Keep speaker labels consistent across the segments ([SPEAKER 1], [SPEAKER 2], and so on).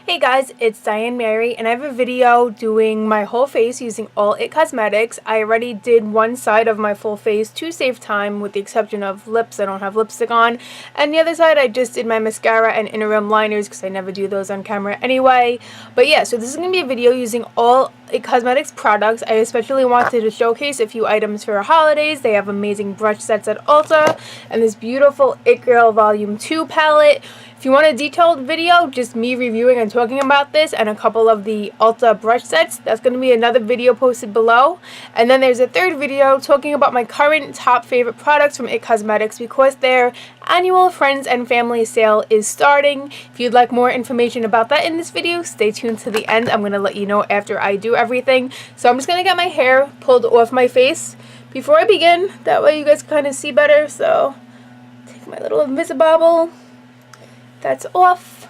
[SPEAKER 1] Hey guys, it's Diane Mary, and I have a video doing my whole face using all It Cosmetics. I already did one side of my full face to save time, with the exception of lips. I don't have lipstick on. And the other side, I just did my mascara and inner rim liners because I never do those on camera anyway. But yeah, so this is going to be a video using all It Cosmetics products. I especially wanted to showcase a few items for our holidays. They have amazing brush sets at Ulta, and this beautiful It Girl Volume 2 palette. If you want a detailed video, just me reviewing and talking about this and a couple of the Ulta brush sets, that's going to be another video posted below. And then there's a third video talking about my current top favorite products from It Cosmetics because their annual Friends and Family sale is starting. If you'd like more information about that in this video, stay tuned to the end. I'm going to let you know after I do everything. So I'm just going to get my hair pulled off my face before I begin. That way you guys kind of see better. So take my little Invisibobble. That's off.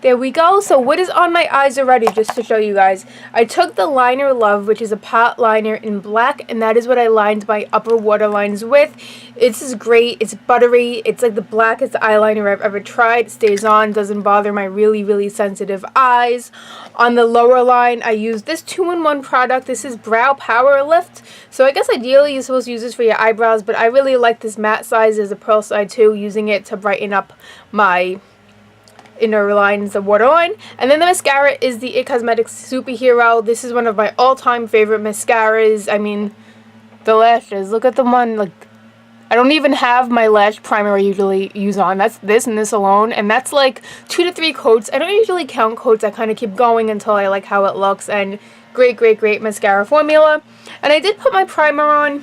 [SPEAKER 1] There we go. So what is on my eyes already, just to show you guys. I took the Liner Love, which is a pot liner in black, and that is what I lined my upper waterlines with. This is great. It's buttery. It's like the blackest eyeliner I've ever tried. It stays on, doesn't bother my really, really sensitive eyes. On the lower line, I use this 2-in-1 product. This is Brow Power Lift. So I guess ideally you're supposed to use this for your eyebrows, but I really like this matte size. There's a pearl side too, using it to brighten up my inner lines, the waterline. And then the mascara is the It Cosmetics Superhero. This is one of my all-time favorite mascaras. I mean, the lashes, look at the one, like, I don't even have my lash primer I usually use on. That's this and this alone, and that's like 2 to 3 coats. I don't usually count coats. I kind of keep going until I like how it looks. And great mascara formula. And I did put my primer on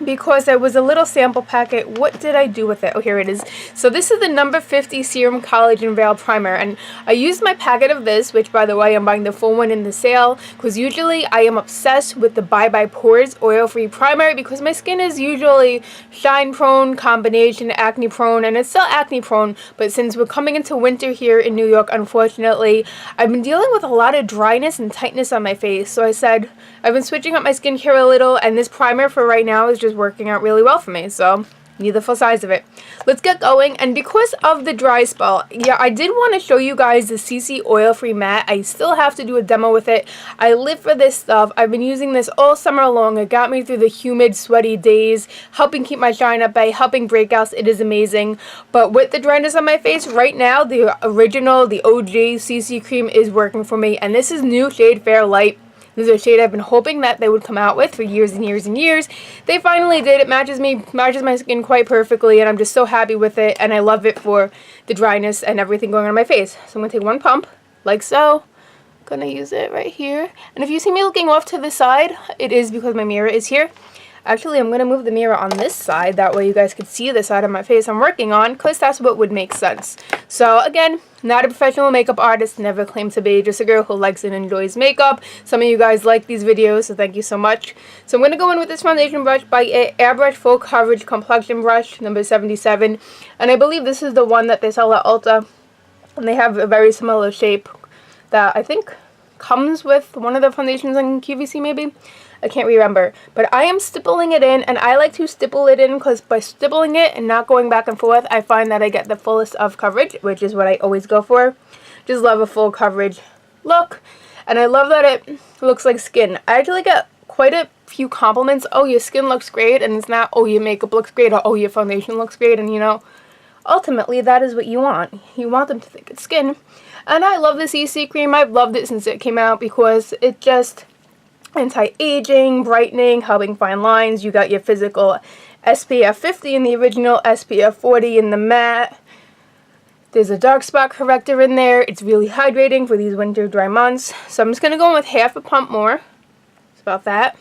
[SPEAKER 1] because there was a little sample packet. What did I do with it? Oh, here it is. So this is the number 50 Serum Collagen Veil Primer, and I used my packet of this, which by the way I'm buying the full one in the sale, because usually I am obsessed with the Bye Bye Pores oil-free primer because my skin is usually shine prone, combination acne prone, and it's still acne prone, but since we're coming into winter here in New York, unfortunately, I've been dealing with a lot of dryness and tightness on my face. So I said I've been switching up my skincare a little, and this primer for right now is just working out really well for me, so need the full size of it. Let's get going. And because of the dry spell, yeah, I did want to show you guys the CC oil-free matte. I still have to do a demo with it. I live for this stuff. I've been using this all summer long. It got me through the humid, sweaty days, helping keep my shine at bay, helping breakouts. It is amazing. But with the dryness on my face right now, the original, the OG CC cream is working for me, and this is new shade Fair Light. This is a shade I've been hoping that they would come out with for years and years and years. They finally did. It matches my skin quite perfectly, and I'm just so happy with it, and I love it for the dryness and everything going on my face. So I'm going to take one pump, like so. Going to use it right here. And if you see me looking off to the side, it is because my mirror is here. Actually, I'm going to move the mirror on this side. That way you guys can see the side of my face I'm working on, because that's what would make sense. So again, not a professional makeup artist, never claimed to be, just a girl who likes and enjoys makeup. Some of you guys like these videos, so thank you so much. So I'm going to go in with this foundation brush by Airbrush Full Coverage Complexion Brush, number 77. And I believe this is the one that they sell at Ulta. And they have a very similar shape that I think comes with one of the foundations on QVC maybe. I can't remember, but I am stippling it in, and I like to stipple it in because by stippling it and not going back and forth, I find that I get the fullest of coverage, which is what I always go for. Just love a full coverage look, and I love that it looks like skin. I actually get quite a few compliments. Oh, your skin looks great, and it's not, oh, your makeup looks great, or oh, your foundation looks great, and you know, ultimately that is what you want. You want them to think it's skin, and I love the CC cream. I've loved it since it came out because it just anti-aging, brightening, helping fine lines. You got your physical SPF 50 in the original, SPF 40 in the matte. There's a dark spot corrector in there. It's really hydrating for these winter dry months. So I'm just going to go in with half a pump more. It's about that.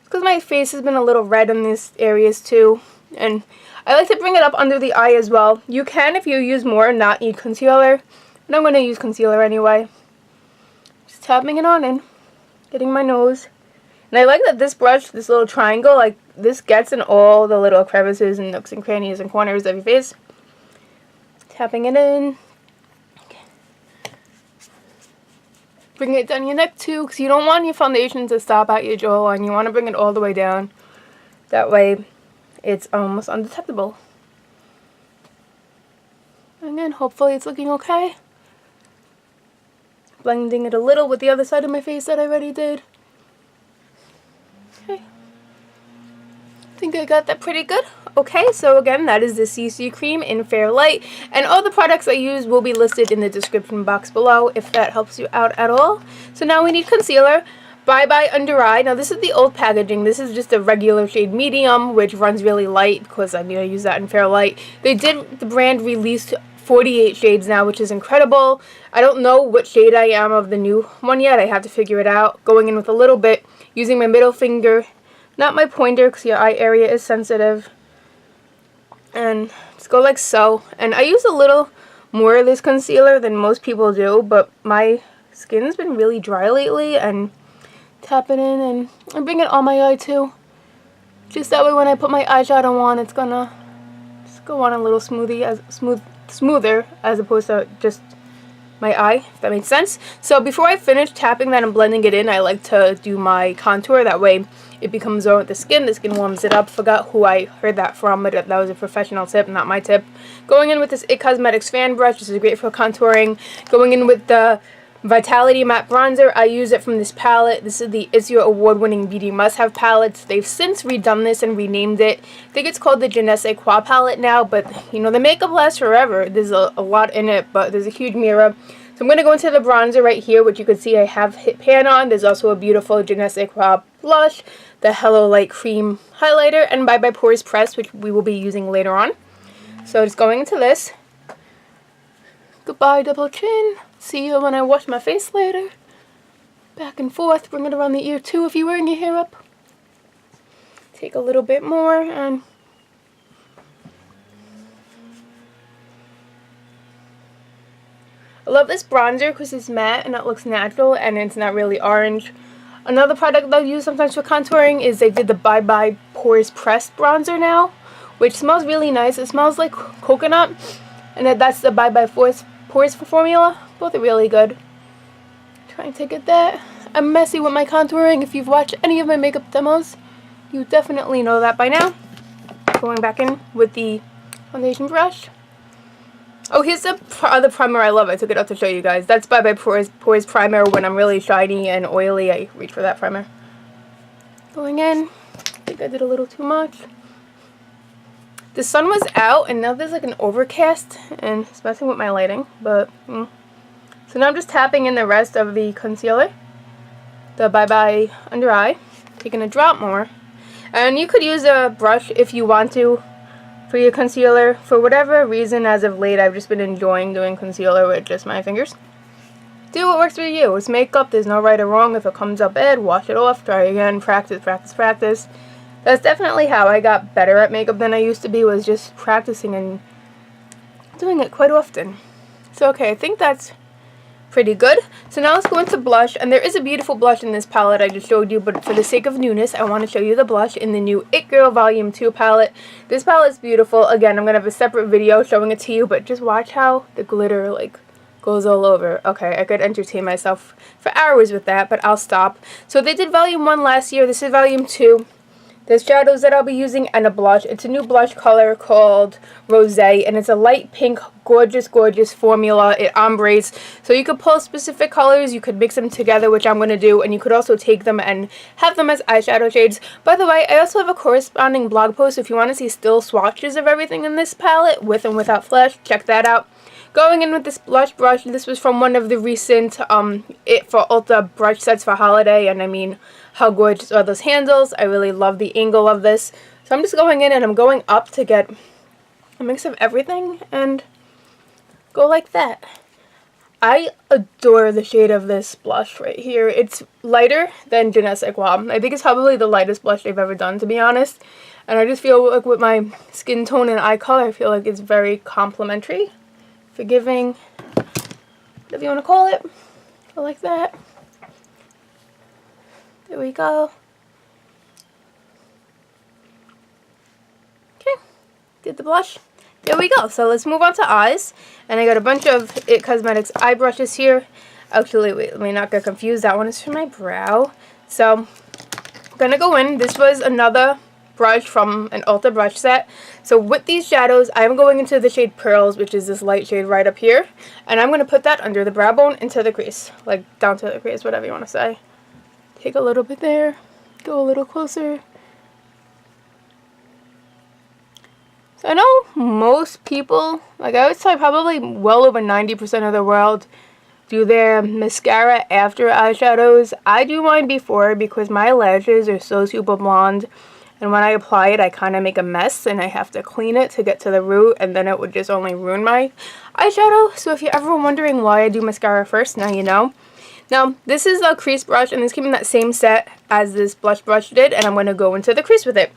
[SPEAKER 1] Because my face has been a little red in these areas too. And I like to bring it up under the eye as well. You can, if you use more, not need concealer. But I'm going to use concealer anyway. Just tapping it on in. Getting my nose. And I like that this brush, this little triangle, like this gets in all the little crevices and nooks and crannies and corners of your face. Tapping it in. Okay. Bring it down your neck too, because you don't want your foundation to stop at your jawline. You want to bring it all the way down. That way it's almost undetectable. And then hopefully it's looking okay. blending it a little with the other side of my face that I already did. Okay. I think I got that pretty good. Okay, so again, that is the CC cream in Fair Light, and all the products I use will be listed in the description box below if that helps you out at all. So now we need concealer. Bye Bye Under Eye. Now this is the old packaging. This is just a regular shade medium, which runs really light because I use that in Fair Light. The brand released 48 shades now, which is incredible. I don't know what shade I am of the new one yet. I have to figure it out. Going in with a little bit, using my middle finger, not my pointer because your eye area is sensitive. And just go like so. And I use a little more of this concealer than most people do, but my skin's been really dry lately, and tap it in and I bring it on my eye too. Just that way when I put my eyeshadow on, it's gonna just go on a little smoother as opposed to just my eye, if that makes sense. So before I finish tapping that and blending it in, I like to do my contour. That way it becomes on with the skin warms it up. Forgot who I heard that from, but that was a professional tip, not my tip. Going in with this IT Cosmetics fan brush. This is great for contouring. Going in with the Vitality Matte Bronzer. I use it from this palette. This is the It's Your award-winning Beauty Must-Have palettes. They've since redone this and renamed it. I think it's called the Je ne sais quoi palette now, but the makeup lasts forever. There's a lot in it, but there's a huge mirror. So I'm going to go into the bronzer right here, which you can see I have hit pan on. There's also a beautiful Je ne sais quoi blush, the Hello Light Cream highlighter, and Bye Bye Pores Press, which we will be using later on. So just going into this. Goodbye, double chin. See you when I wash my face later. Back and forth. Bring it around the ear too if you're wearing your hair up. Take a little bit more and I love this bronzer because it's matte and it looks natural and it's not really orange. Another product that I use sometimes for contouring is they did the Bye Bye Pores Press bronzer now, which smells really nice. It smells like coconut, and that's the Bye Bye Pores formula. Both are really good. Trying to get that. I'm messy with my contouring. If you've watched any of my makeup demos, you definitely know that by now. Going back in with the foundation brush. Oh, here's the other primer I love. I took it out to show you guys. That's Bye Bye Pores Primer. When I'm really shiny and oily, I reach for that primer. Going in. I think I did a little too much. The sun was out, and now there's like an overcast, and it's messing with my lighting, but So now I'm just tapping in the rest of the concealer. The Bye Bye Under Eye. Taking a drop more. And you could use a brush if you want to for your concealer. For whatever reason, as of late, I've just been enjoying doing concealer with just my fingers. Do what works for you. It's makeup. There's no right or wrong. If it comes up bad, wash it off. Try again. Practice, practice, practice. That's definitely how I got better at makeup than I used to be, was just practicing and doing it quite often. So, okay, I think that's pretty good. So now let's go into blush, and there is a beautiful blush in this palette I just showed you, but for the sake of newness, I want to show you the blush in the new It Girl Volume 2 palette. This palette is beautiful. Again, I'm going to have a separate video showing it to you, but just watch how the glitter, goes all over. Okay, I could entertain myself for hours with that, but I'll stop. So they did Volume 1 last year. This is Volume 2. There's shadows that I'll be using and a blush. It's a new blush color called Rosé, and it's a light pink, gorgeous, gorgeous formula. It ombres, so you could pull specific colors, you could mix them together, which I'm going to do, and you could also take them and have them as eyeshadow shades. By the way, I also have a corresponding blog post if you want to see still swatches of everything in this palette, with and without flash. Check that out. Going in with this blush brush, this was from one of the recent It for Ulta brush sets for holiday, and I mean, how gorgeous are those handles. I really love the angle of this. So I'm just going in and I'm going up to get a mix of everything and go like that. I adore the shade of this blush right here. It's lighter than Je ne sais quoi. I think it's probably the lightest blush they've ever done, to be honest. And I just feel like with my skin tone and eye color, I feel like it's very complimentary, forgiving, whatever you want to call it. Go like that. There we go. Okay, did the blush. There we go. So let's move on to eyes. And I got a bunch of IT Cosmetics eye brushes here. Actually, wait, let me not get confused. That one is for my brow. So I'm gonna go in. This was another brush from an Ulta brush set. So with these shadows, I'm going into the shade Pearls, which is this light shade right up here. And I'm going to put that under the brow bone into the crease. Like down to the crease, whatever you want to say. Take a little bit there. Go a little closer. So I know most people, like I would say probably well over 90% of the world, do their mascara after eyeshadows. I do mine before because my lashes are so super blonde, and when I apply it I kind of make a mess and I have to clean it to get to the root, and then it would just only ruin my eyeshadow. So if you're ever wondering why I do mascara first, now you know. Now this is a crease brush, and this came in that same set as this blush brush did, and I'm going to go into the crease with it.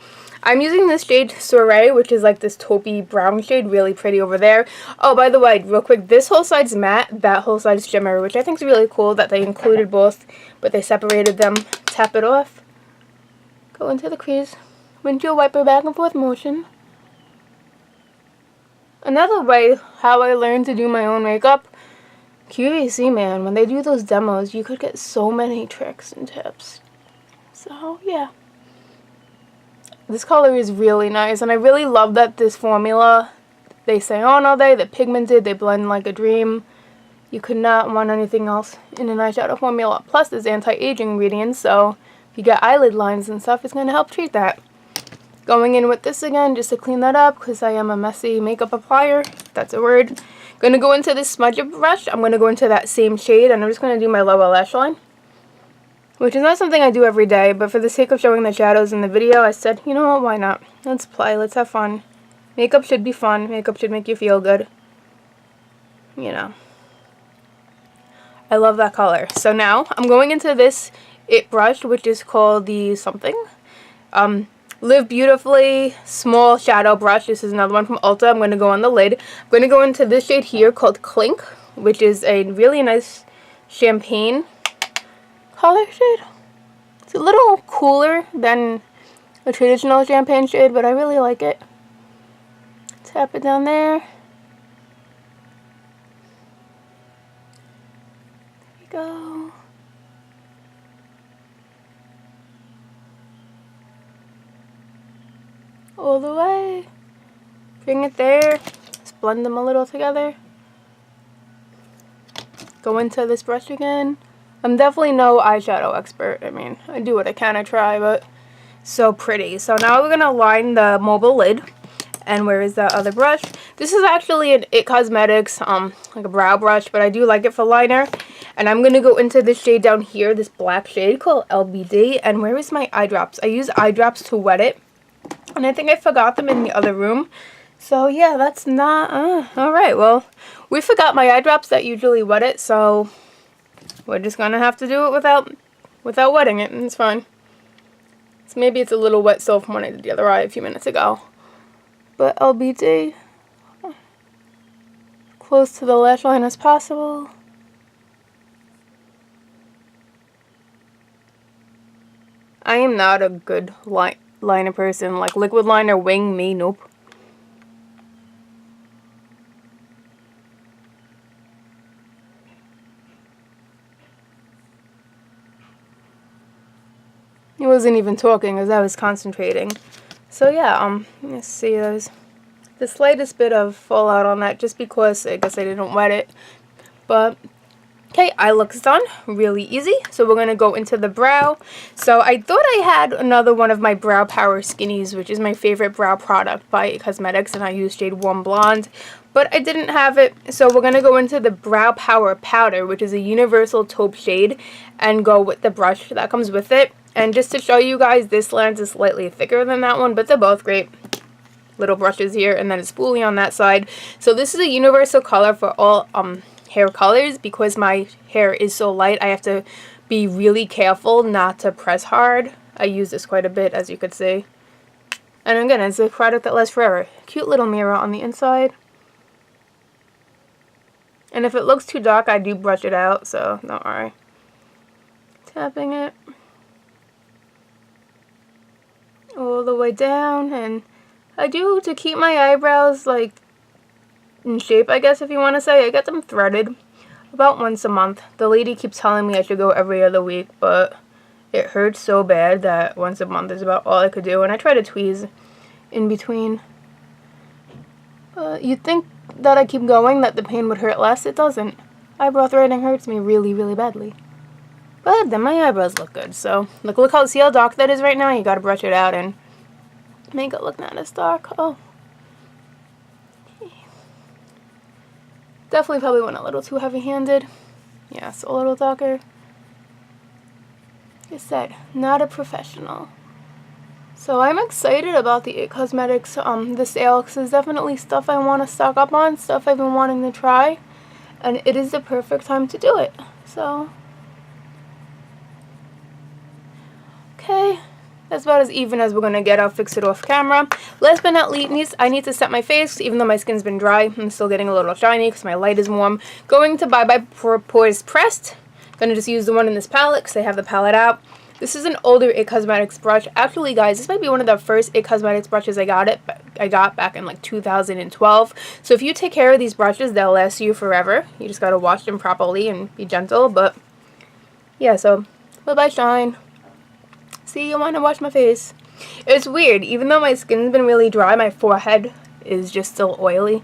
[SPEAKER 1] I'm using this shade Soiree, which is like this taupey brown shade, really pretty over there. Oh, by the way, real quick, this whole side's matte, that whole side's shimmer, which I think is really cool that they included both, but they separated them. Tap it off. Go into the crease. Windshield wiper back and forth motion. Another way how I learned to do my own makeup, QVC, man, when they do those demos, you could get so many tricks and tips. So, yeah. This color is really nice, and I really love that this formula, they say on all day, they're pigmented, they blend like a dream. You could not want anything else in an eyeshadow formula. Plus, there's anti-aging ingredients, so if you get eyelid lines and stuff, it's going to help treat that. Going in with this again, just to clean that up, because I am a messy makeup applier, if that's a word. Going to go into this smudger brush. I'm going to go into that same shade, and I'm just going to do my lower lash line. Which is not something I do every day, but for the sake of showing the shadows in the video, I said, you know what, why not? Let's play, let's have fun. Makeup should be fun, makeup should make you feel good. You know. I love that color. So now, I'm going into this It brush, which is called the something. Live Beautifully small shadow brush. This is another one from Ulta. I'm going to go on the lid. I'm going to go into this shade here called Clink, which is a really nice champagne color shade. It's a little cooler than a traditional champagne shade, but I really like it. Tap it down there. There you go. All the way. Bring it there. Just blend them a little together. Go into this brush again. I'm definitely no eyeshadow expert. I mean, I do what I can, I try, but so pretty. So now we're going to line the mobile lid. And where is that other brush? This is actually an It Cosmetics, like a brow brush, but I do like it for liner. And I'm going to go into this shade down here, this black shade called LBD. And where is my eye drops? I use eye drops to wet it. And I think I forgot them in the other room. So yeah, that's not, alright, well, we forgot my eye drops that usually wet it, so we're just gonna have to do it without wetting it, and it's fine. So maybe it's a little wet still from when I did the other eye a few minutes ago. But LBD, close to the lash line as possible. I am not a good liner person, like liquid liner, wing me, nope. He wasn't even talking as I was concentrating. So yeah, let's see, there's the slightest bit of fallout on that just because I guess I didn't wet it. But okay, eye look's done. Really easy. So we're going to go into the brow. So I thought I had another one of my Brow Power Skinnies, which is my favorite brow product by It Cosmetics, and I use shade Warm Blonde. But I didn't have it, so we're going to go into the Brow Power Powder, which is a universal taupe shade, and go with the brush that comes with it. And just to show you guys, this lens is slightly thicker than that one, but they're both great. Little brushes here, and then a spoolie on that side. So this is a universal color for all hair colors. Because my hair is so light, I have to be really careful not to press hard. I use this quite a bit, as you could see. And again, it's a product that lasts forever. Cute little mirror on the inside. And if it looks too dark, I do brush it out, so don't worry. Tapping it all the way down, and I do, to keep my eyebrows like in shape, I guess if you want to say, I get them threaded about once a month. The lady keeps telling me I should go every other week, but It hurts so bad that once a month is about all I could do, and I try to tweeze in between. You'd think that I keep going, that the pain would hurt less. It doesn't. Eyebrow threading hurts me really, really badly. But then my eyebrows look good, so see how dark that is right now? You gotta brush it out and make it look not as dark. Oh. Definitely probably went a little too heavy-handed. Yeah, so a little darker. Like I said, not a professional. So I'm excited about the It Cosmetics, the sale, because there's definitely stuff I want to stock up on, stuff I've been wanting to try, and it is the perfect time to do it. So, okay, that's about as even as we're going to get. I'll fix it off camera. Last but not least, I need to set my face, even though my skin's been dry. I'm still getting a little shiny because my light is warm. Going to Bye Bye Pores Pressed. Going to just use the one in this palette because I have the palette out. This is an older It Cosmetics brush. Actually, guys, this might be one of the first It Cosmetics brushes I got back in like 2012. So if you take care of these brushes, they'll last you forever. You just gotta wash them properly and be gentle. But yeah, so Bye Bye Shine. See, I want to wash my face. It's weird. Even though my skin's been really dry, my forehead is just still oily.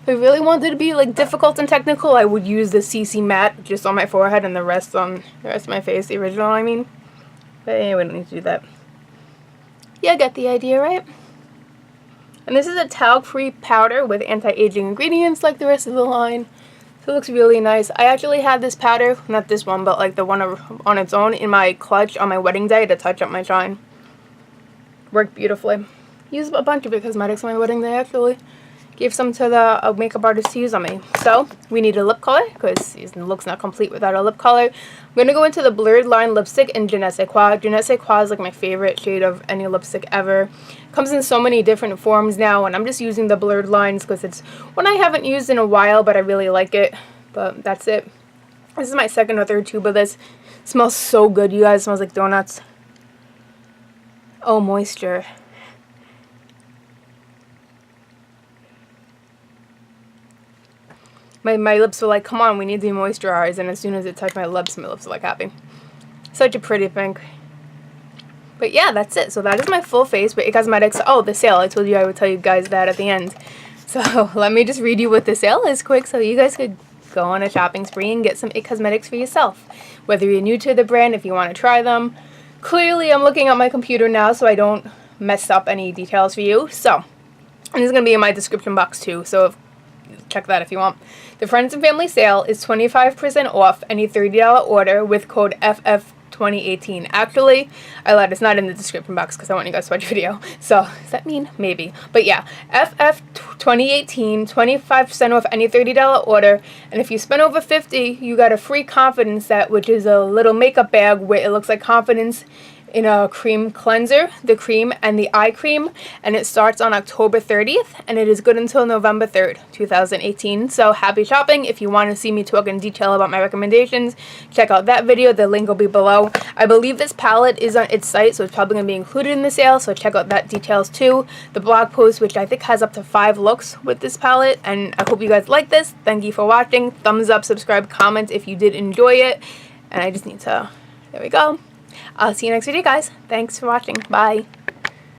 [SPEAKER 1] If I really wanted to be like difficult and technical, I would use the CC matte just on my forehead and the rest on the rest of my face, the original I mean. But anyway, we don't need to do that. Yeah, get the idea, right? And this is a talc-free powder with anti-aging ingredients like the rest of the line. So it looks really nice. I actually had this powder, not this one, but like the one on its own in my clutch on my wedding day to touch up my shine. Worked beautifully. Used a bunch of It Cosmetics on my wedding day actually. Gave some to the makeup artist to use on me. So, we need a lip color, because it looks not complete without a lip color. I'm going to go into the Blurred Line lipstick in Je ne sais quoi. Je ne sais quoi is like my favorite shade of any lipstick ever. Comes in so many different forms now, and I'm just using the Blurred Lines because it's one I haven't used in a while, but I really like it. But that's it. This is my second or third tube of this. It smells so good, you guys. It smells like donuts. Oh, moisture. My lips were like, come on, we need to be moisturized. And as soon as it touched my lips were like happy. Such a pretty pink. But yeah, that's it. So that is my full face with It Cosmetics. Oh, the sale. I told you I would tell you guys that at the end. So let me just read you what the sale is quick so you guys could go on a shopping spree and get some It Cosmetics for yourself. Whether you're new to the brand, if you want to try them. Clearly, I'm looking at my computer now so I don't mess up any details for you. So, and this is going to be in my description box too. So check that if you want. The Friends and Family sale is 25% off any $30 order with code FF2018. Actually, I lied, it's not in the description box because I want you guys to watch the video. So, does that mean? Maybe. But yeah, FF2018, 25% off any $30 order. And if you spend over $50, you got a free confidence set, which is a little makeup bag where it looks like confidence in a cream cleanser, the cream and the eye cream, and it starts on October 30th, and it is good until November 3rd, 2018. So happy shopping. If you want to see me talk in detail about my recommendations, check out that video. The link will be below. I believe this palette is on its site, so it's probably going to be included in the sale, so check out that details too. The blog post, which I think has up to 5 looks with this palette, and I hope you guys like this. Thank you for watching. Thumbs up, subscribe, comment if you did enjoy it, and I just need to, there we go. I'll see you next video, guys. Thanks for watching. Bye.